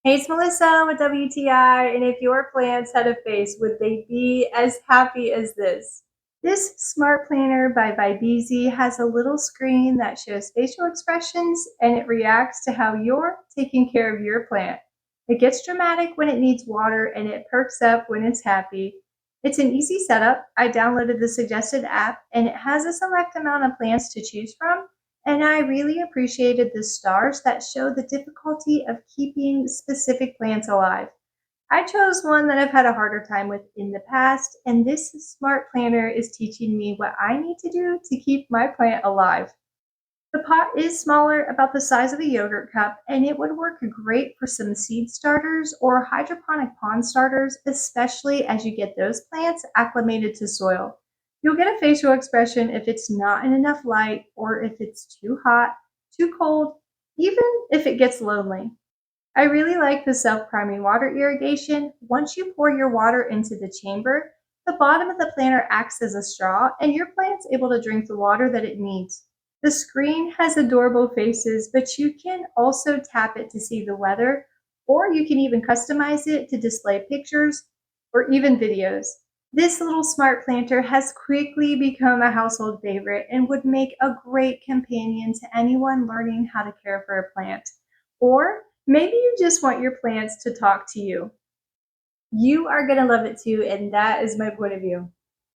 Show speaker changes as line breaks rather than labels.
Hey, it's Melissa with WTI, and if your plants had a face, would they be as happy as this? This smart planner by Vibezy has a little screen that shows facial expressions and it reacts to how you're taking care of your plant. It gets dramatic when it needs water and it perks up when it's happy. It's an easy setup. I downloaded the suggested app and it has a select amount of plants to choose from. And I really appreciated the stars that show the difficulty of keeping specific plants alive. I chose one that I've had a harder time with in the past, and this smart planner is teaching me what I need to do to keep my plant alive. The pot is smaller, about the size of a yogurt cup, and it would work great for some seed starters or hydroponic pond starters, especially as you get those plants acclimated to soil. You'll get a facial expression if it's not in enough light or if it's too hot, too cold, even if it gets lonely. I really like the self-priming water irrigation. Once you pour your water into the chamber, the bottom of the planter acts as a straw and your plant's able to drink the water that it needs. The screen has adorable faces, but you can also tap it to see the weather, or you can even customize it to display pictures or even videos. This little smart planter has quickly become a household favorite and would make a great companion to anyone learning how to care for a plant. Or maybe you just want your plants to talk to you. You are going to love it too, and that is my point of view.